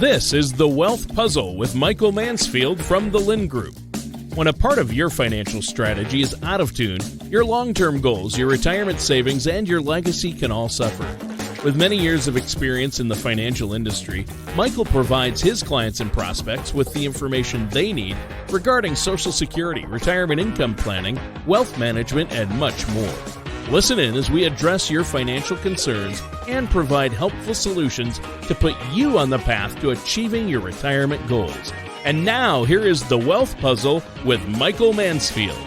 This is The Wealth Puzzle with Michael Mansfield from the Lynn Group. When a part of your financial strategy is out of tune, your long-term goals, your retirement savings, and your legacy can all suffer. With many years of experience in the financial industry, Michael provides his clients and prospects with the information they need regarding Social Security, retirement income planning, wealth management, and much more. Listen in as we address your financial concerns and provide helpful solutions to put you on the path to achieving your retirement goals. And now, here is The Wealth Puzzle with Michael Mansfield.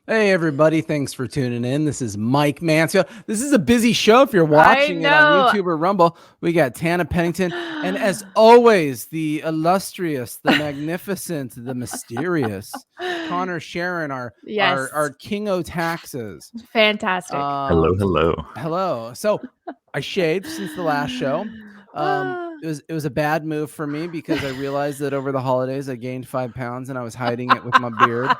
Hey, everybody. Thanks for tuning in. This is Mike Mansfield. This is a busy show if you're watching it on YouTube or Rumble. We got Tana Pennington. And as always, the illustrious, the magnificent, the mysterious Connor Sharon, our king o' taxes. Fantastic. Hello. So I shaved since the last show. It was a bad move for me because I realized that over the holidays I gained 5 pounds and I was hiding it with my beard.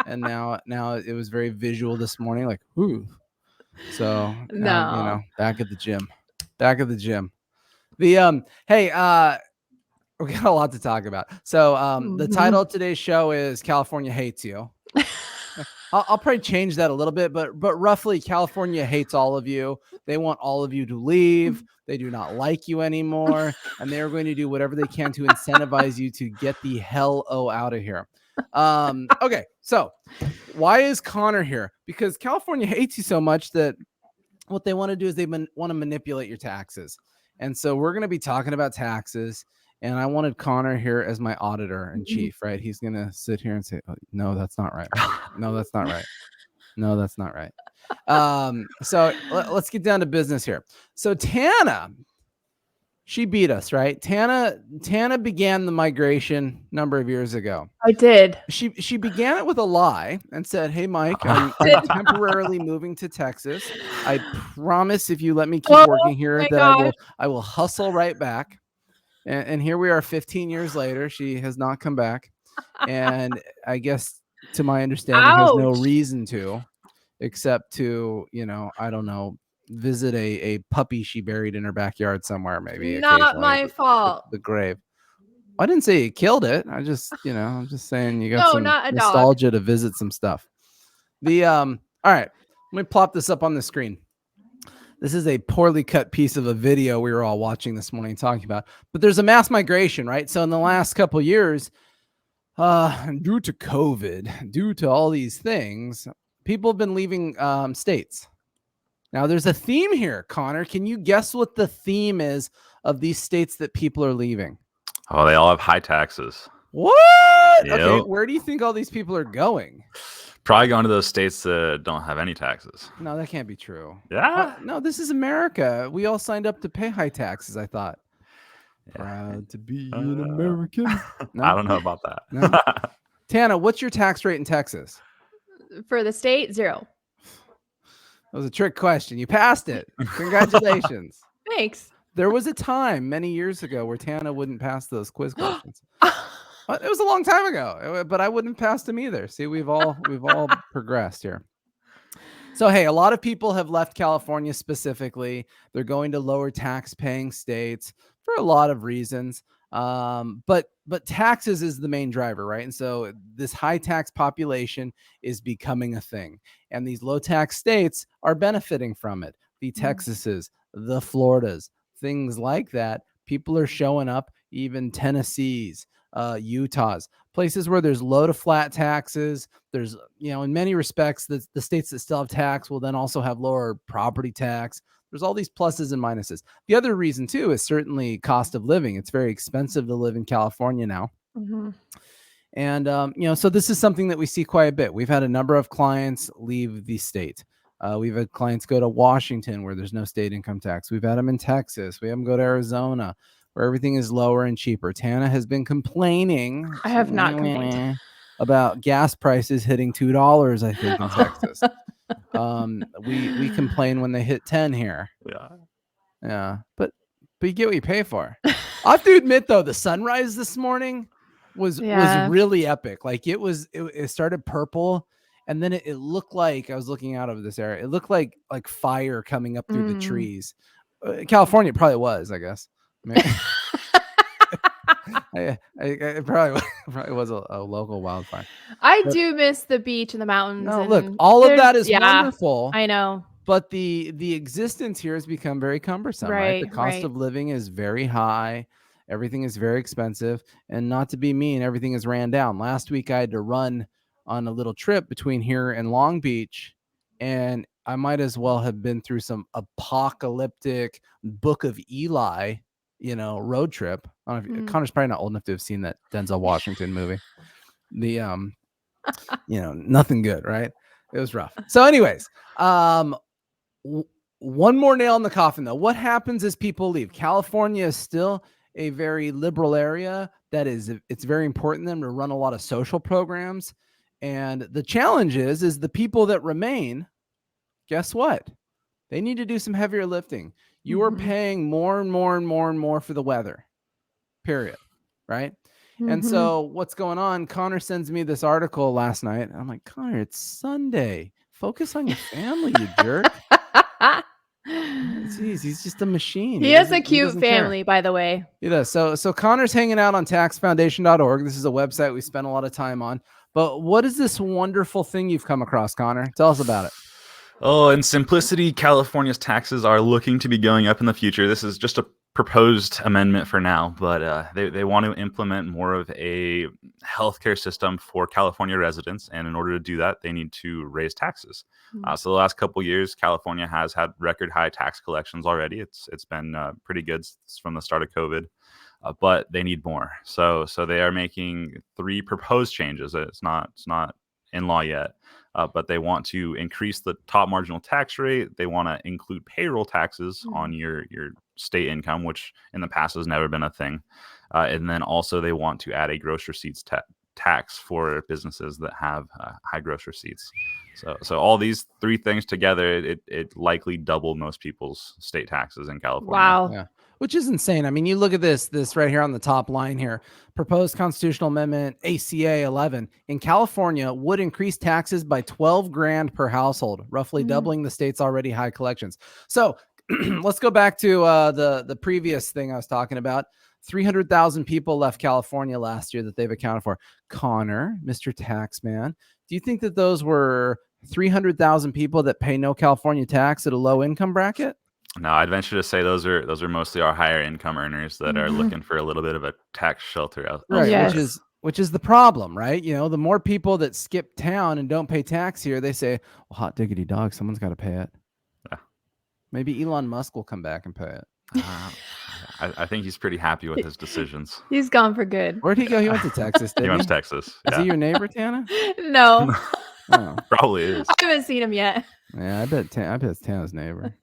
And now it was very visual this morning, like, ooh. So now, back at the gym. We got a lot to talk about. So the title of today's show is California Hates You. I'll probably change that a little bit, but roughly California hates all of you. They want all of you to leave. They do not like you anymore. And they're going to do whatever they can to incentivize you to get the hell out of here. Okay, so why is Connor here? Because California hates you so much that what they want to do is they want to manipulate your taxes. And so we're going to be talking about taxes. And I wanted Connor here as my auditor in chief, right? He's going to sit here and say, oh, no, that's not right. No, that's not right. No, that's not right. So let's get down to business here. So Tana, she beat us, right? Tana began the migration a number of years ago. I did. She began it with a lie and said, hey, Mike, I'm temporarily moving to Texas. I promise if you let me keep working here that I will hustle right back. And here we are 15 years later. She has not come back. And I guess, to my understanding, has no reason to, except to, I don't know, visit a puppy she buried in her backyard somewhere, maybe. Not my fault. The grave. I didn't say you killed it. I just, I'm just saying you got some nostalgia to visit some stuff. All right, let me plop this up on the screen. This is a poorly cut piece of a video we were all watching this morning talking about. But there's a mass migration, right? So in the last couple of years, due to COVID, due to all these things, people have been leaving states. Now, there's a theme here, Connor. Can you guess what the theme is of these states that people are leaving? Oh, they all have high taxes. What? Yep. Okay, where do you think all these people are going? Probably going to those states that don't have any taxes. No, that can't be true. Yeah. No, this is America. We all signed up to pay high taxes, I thought. Yeah. Proud to be an American. No? I don't know about that. No? Tana, what's your tax rate in Texas? For the state, 0. That was a trick question. You passed it. Congratulations. Thanks. There was a time many years ago where Tana wouldn't pass those quiz questions. It was a long time ago, but I wouldn't pass them either. See, we've all progressed here. So, hey, a lot of people have left California specifically. They're going to lower tax paying states for a lot of reasons. But taxes is the main driver, right? And so this high tax population is becoming a thing. And these low tax states are benefiting from it. The Texases, the Floridas, things like that. People are showing up, even Tennessee's, Utah's, places where there's low to flat taxes. There's, in many respects, the states that still have tax will then also have lower property tax. There's all these pluses and minuses. The other reason, too, is certainly cost of living. It's very expensive to live in California now. Mm-hmm. And, so this is something that we see quite a bit. We've had a number of clients leave the state. We've had clients go to Washington where there's no state income tax. We've had them in Texas. We have them go to Arizona where everything is lower and cheaper. Tana has been complaining. I have not complained about gas prices hitting $2, I think, in Texas. We complain when they hit 10 here. Yeah. But you get what you pay for. I have to admit, though, the sunrise this morning was really epic. Like it started purple and then it looked like I was looking out over this area. It looked like fire coming up through the trees. California probably was, I guess. It probably was a local wildfire. I do miss the beach and the mountains. No, look, all of that is wonderful. I know. But the existence here has become very cumbersome, right? The cost of living is very high. Everything is very expensive. And not to be mean, everything is ran down. Last week, I had to run on a little trip between here and Long Beach. And I might as well have been through some apocalyptic Book of Eli, road trip. I don't know if, Connor's probably not old enough to have seen that Denzel Washington movie. The, nothing good, right? It was rough. So anyways, one more nail in the coffin, though. What happens as people leave? California is still a very liberal area. It's very important to them to run a lot of social programs. And the challenge is the people that remain, guess what? They need to do some heavier lifting. You are paying more and more and more and more for the weather, period. Right? And so what's going on? Connor sends me this article last night. I'm like, Connor, it's Sunday. Focus on your family, you jerk. Jeez, he's just a machine. He has a cute family, by the way. He does. So Connor's hanging out on taxfoundation.org. This is a website we spend a lot of time on. But what is this wonderful thing you've come across, Connor? Tell us about it. Oh, in simplicity, California's taxes are looking to be going up in the future. This is just a proposed amendment for now, but they want to implement more of a healthcare system for California residents, and in order to do that, they need to raise taxes. So the last couple of years, California has had record high tax collections already. It's been pretty good from the start of COVID, but they need more. So they are making 3 proposed changes. It's not in law yet. But they want to increase the top marginal tax rate. They want to include payroll taxes on your state income, which in the past has never been a thing. And then also they want to add a gross receipts tax for businesses that have high gross receipts. So all these 3 things together, it likely doubled most people's state taxes in California. Wow. Yeah. Which is insane. I mean, you look at this right here on the top line here. Proposed constitutional amendment ACA 11 in California would increase taxes by $12,000 per household, roughly doubling the state's already high collections. So let's go back to the previous thing I was talking about. 300,000 people left California last year that they've accounted for. Connor, Mr. Taxman, do you think that those were 300,000 people that pay no California tax at a low income bracket? No, I'd venture to say those are mostly our higher income earners that are looking for a little bit of a tax shelter right? Yes. Which is the problem, right? The more people that skip town and don't pay tax here, they say, well, hot diggity dog, someone's got to pay it. Yeah. Maybe Elon Musk will come back and pay it. I think he's pretty happy with his decisions. He's gone for good. Where'd he go? He went to Texas, didn't He went to Texas. Is he your neighbor, Tana? No. Oh. Probably is. I haven't seen him yet. Yeah, I bet it's Tana's neighbor.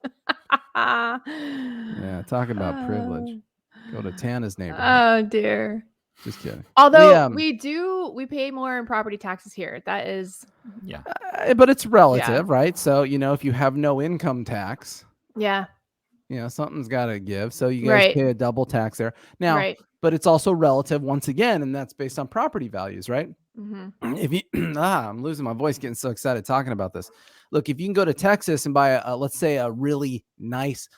Yeah, talk about privilege. Go to Tana's neighborhood. Oh dear. Just kidding. Although we pay more in property taxes here. That is, Yeah. But it's relative, right? So, if you have no income tax, yeah. Something's got to give. So you guys pay a double tax there. Now, but it's also relative once again, and that's based on property values, right? If you I'm losing my voice getting so excited talking about this. Look, if you can go to Texas and buy let's say a really nice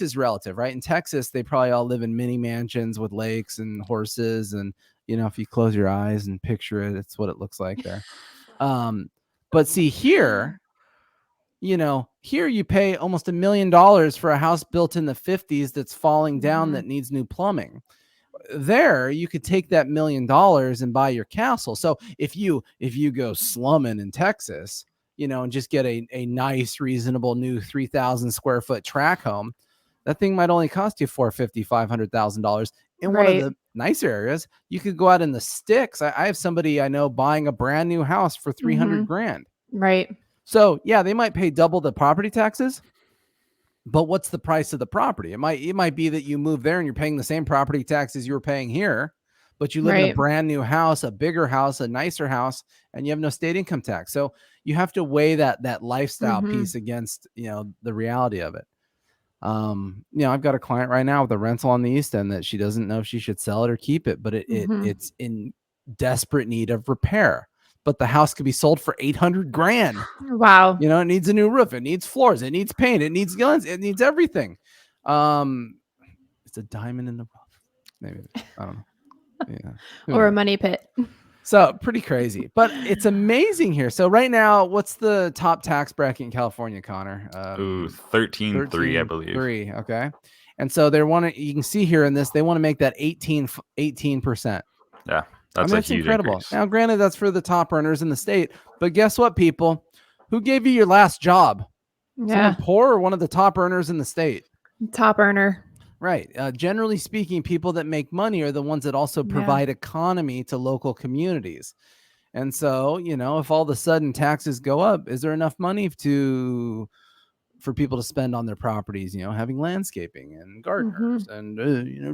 is relative, right? In Texas, they probably all live in mini mansions with lakes and horses, and if you close your eyes and picture it, it's what it looks like there. But see here, here you pay almost $1 million for a house built in the 50s that's falling down that needs new plumbing. There, you could take that $1 million and buy your castle. So if you go slumming in Texas, and just get a nice, reasonable new 3,000 square foot track home, that thing might only cost you $450,000, $500,000. In one of the nicer areas, you could go out in the sticks. I have somebody I know buying a brand new house for $300,000. Right. So yeah, they might pay double the property taxes, but what's the price of the property? It might be that you move there and you're paying the same property taxes you were paying here, but you live in a brand new house, a bigger house, a nicer house, and you have no state income tax. So you have to weigh that lifestyle piece against, the reality of it. I've got a client right now with a rental on the East End that she doesn't know if she should sell it or keep it, but it's in desperate need of repair. but the house could be sold for $800,000. Wow. You know, it needs a new roof, it needs floors, it needs paint, it needs guns, it needs everything. It's a diamond in the rough. Maybe, I don't know. Yeah. Or a money pit. So pretty crazy, but it's amazing here. So right now, what's the top tax bracket in California, Connor? 13.3, I believe. 3, okay. And so you can see here in this, they want to make that 18%. Yeah, that's huge incredible. Increase. Now, granted, that's for the top earners in the state, but guess what, people? Who gave you your last job? Yeah. Someone poor or one of the top earners in the state? Top earner. Right. Generally speaking, people that make money are the ones that also provide economy to local communities. And so, you know, if all of a sudden taxes go up, is there enough money for people to spend on their properties, you know, having landscaping and gardeners and, you know,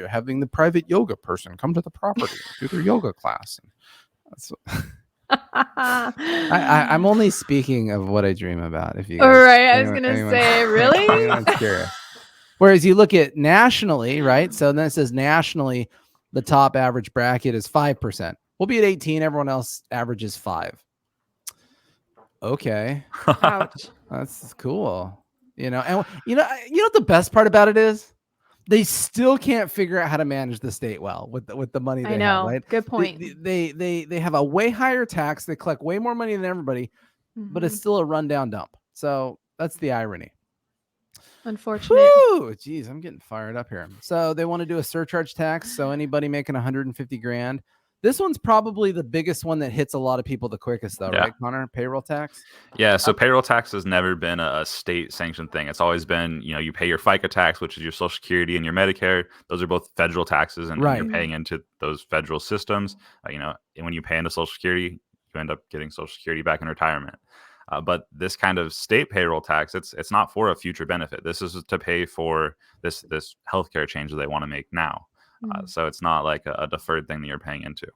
having the private yoga person come to the property and do their yoga class. That's I'm only speaking of what I dream about. If you guys, all right, I was going to say, really? Anyone's curious. Whereas you look at nationally, right? So then it says nationally, the top average bracket is 5%. We'll be at 18. Everyone else averages 5. Okay. Ouch. That's cool. You know, and you know what the best part about it is? They still can't figure out how to manage the state well with the money they have, right? Good point. They have a way higher tax. They collect way more money than everybody, but it's still a rundown dump. So that's the irony. Unfortunate. Woo! Geez, I'm getting fired up here. So they want to do a surcharge tax. So anybody making $150,000. This one's probably the biggest one that hits a lot of people the quickest, though, right, Connor? Payroll tax? Yeah, so payroll tax has never been a state-sanctioned thing. It's always been, you know, you pay your FICA tax, which is your Social Security and your Medicare. Those are both federal taxes, and you're paying into those federal systems. You know, and when you pay into Social Security, you end up getting Social Security back in retirement. But this kind of state payroll tax, it's not for a future benefit. This is to pay for this healthcare change that they want to make now. So it's not like a deferred thing that you're paying into.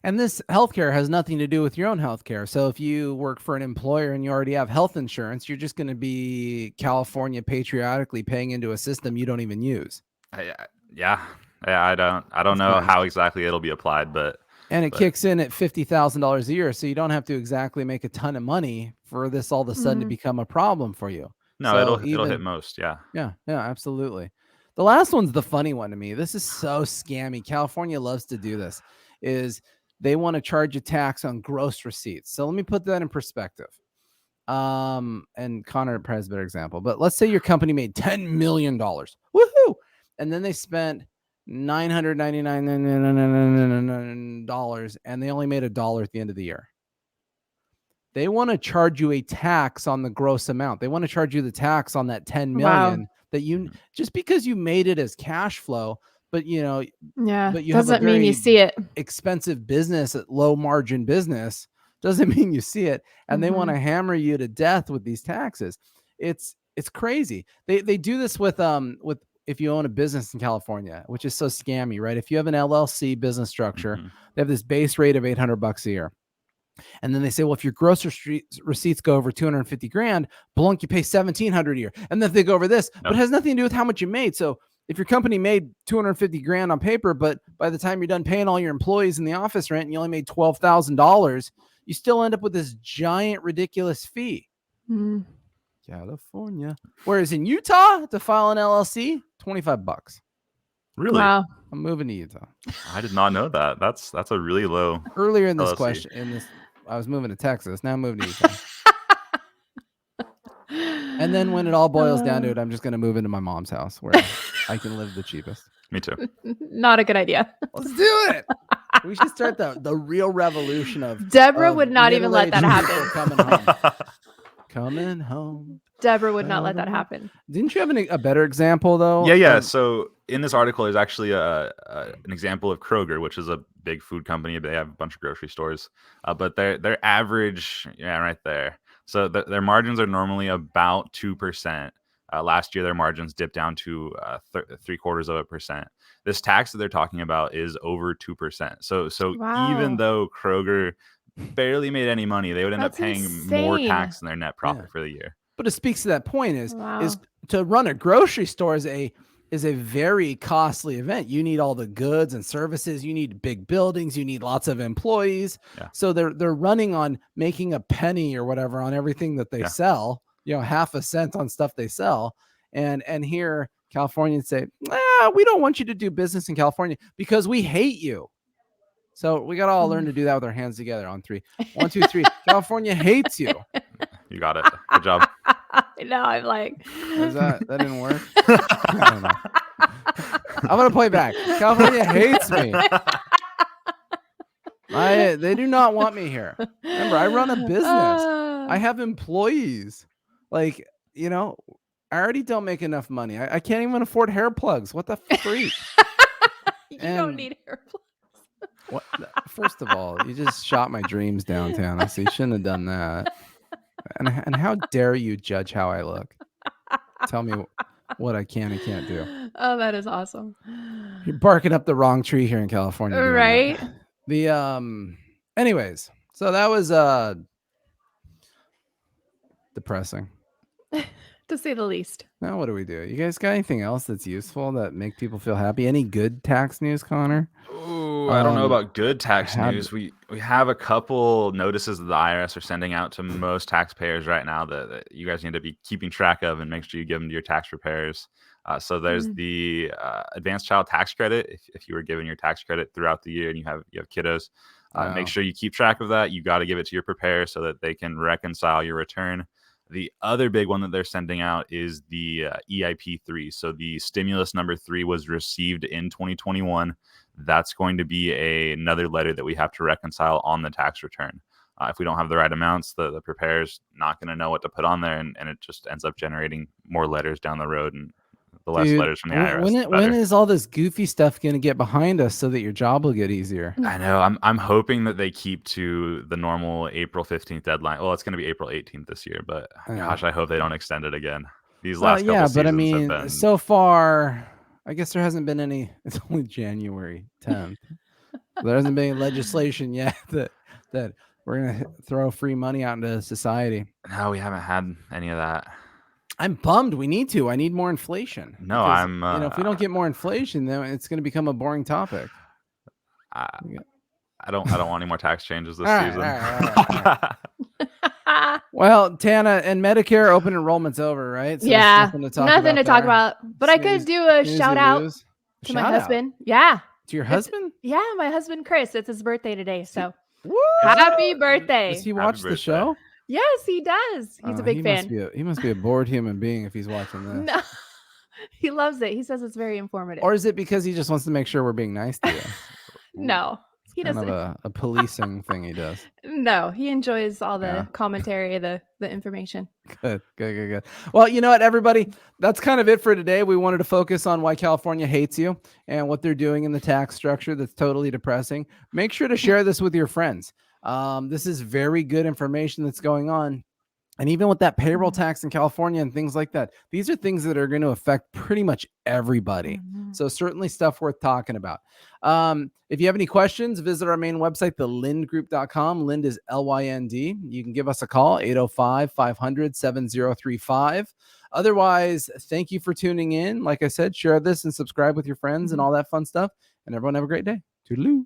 And this healthcare has nothing to do with your own healthcare. So if you work for an employer and you already have health insurance, you're just going to be California patriotically paying into a system you don't even use. I don't know how exactly it'll be applied, but it kicks in at $50,000 a year, so you don't have to exactly make a ton of money for this all of a sudden to become a problem for you. No, so it'll hit most. Yeah, absolutely. The last one's the funny one to me. This is so scammy. California loves to do this. Is they want to charge a tax on gross receipts. So let me put that in perspective. And Connor probably has a better example, but let's say your company made $10 million. Woohoo! And then they spent $999 and they only made $1 at the end of the year. They want to charge you a tax on the gross amount. They want to charge you the tax on that 10 million that you just because you made it as cash flow, but you know, but you doesn't mean you see it. Expensive business at low margin business doesn't mean you see it. And they want to hammer you to death with these taxes. It's crazy. They do this with if you own a business in California, which is so scammy, right? If you have an LLC business structure, they have this base rate of $800 a year. And then they say, well, if your gross receipts go over $250,000, blunk, you pay $1,700 a year. And then if they go over this, but it has nothing to do with how much you made. So if your company made $250,000 on paper, but by the time you're done paying all your employees in the office rent and you only made $12,000, you still end up with this giant, ridiculous fee. California. Whereas in Utah, to file an LLC, $25. Really? Wow. I'm moving to Utah. I did not know that. That's a really low. Earlier in this LLC. question, I was moving to Texas. Now I'm moving to Utah. And then when it all boils down to it, I'm just going to move into my mom's house where I can live the cheapest. Me too. Not a good idea. Let's do it. We should start the real revolution of Deborah would not even let that happen. Coming home. Deborah would not let that happen. Didn't you have a better example though? Yeah. So in this article, there's actually an example of Kroger, which is a big food company. They have a bunch of grocery stores, but their average, right there. So their margins are normally about 2%. Last year, their margins dipped down to 0.75%. This tax that they're talking about is over 2%. So even though Kroger barely made any money, they would end up paying more tax than their net profit for the year. But it speaks to that point is to run a grocery store is is a very costly event. You need all the goods and services. You need big buildings. You need lots of employees. Yeah. So they're running on making a penny or whatever on everything that they sell. Half a cent on stuff they sell. And here Californians say, we don't want you to do business in California because we hate you. So we got to all learn to do that with our hands together on 3. 1, 2, 3. California hates you. You got it. Good job. No, I'm like, that didn't work? I don't know. I'm going to play back. California hates me. They do not want me here. Remember, I run a business. I have employees. Like, I already don't make enough money. I can't even afford hair plugs. What the freak? You don't need hair plugs. What? First of all, you just shot my dreams downtown. So you shouldn't have done that. And how dare you judge how I look? Tell me what I can and can't do. Oh, that is awesome. You're barking up the wrong tree here in California. Right? Anyways, so that was depressing. To say the least. Now what do we do? You guys got anything else that's useful that make people feel happy? Any good tax news, Connor? Ooh, I don't know about good tax news. We have a couple notices that the IRS are sending out to most taxpayers right now that you guys need to be keeping track of and make sure you give them to your tax preparers. So there's the advanced child tax credit. If you were given your tax credit throughout the year and you have kiddos, make sure you keep track of that. You got to give it to your preparer so that they can reconcile your return. The other big one that they're sending out is the EIP 3. So the stimulus number 3 was received in 2021. That's going to be another letter that we have to reconcile on the tax return. If we don't have the right amounts, the preparer's not going to know what to put on there, and it just ends up generating more letters down the road and the less letters from the IRS. When is all this goofy stuff going to get behind us so that your job will get easier? I know. I'm hoping that they keep to the normal April 15th deadline. Well, it's going to be April 18th this year, but gosh, I hope they don't extend it again. These last couple seasons but I mean, have been... so far, I guess there hasn't been any. It's only January 10th. There hasn't been any legislation yet that we're going to throw free money out into society. No, we haven't had any of that. I'm bummed. We need to. I need more inflation. No, because, if we don't get more inflation, then it's going to become a boring topic. I don't want any more tax changes this season. All right. Well, Tana, and Medicare open enrollment's over, right? So nothing to talk about. But I could do a shout out to my husband. Yeah. To your husband? Yeah, my husband Chris. It's his birthday today. So happy birthday. Does he watch the show? Yes, he does. He's a big fan. He must be a bored human being if he's watching this. No, he loves it. He says it's very informative. Or is it because he just wants to make sure we're being nice to you? No, he doesn't. Kind of a policing thing he does. No, he enjoys all the commentary, the information. Good. Well, you know what, everybody? That's kind of it for today. We wanted to focus on why California hates you and what they're doing in the tax structure that's totally depressing. Make sure to share this with your friends. This is very good information that's going on. And even with that payroll tax in California and things like that, these are things that are going to affect pretty much everybody. So certainly stuff worth talking about. If you have any questions, visit our main website, thelindgroup.com. Lind is L-Y-N-D. You can give us a call, 805-500-7035. Otherwise, thank you for tuning in. Like I said, share this and subscribe with your friends and all that fun stuff. And everyone have a great day. Toodaloo.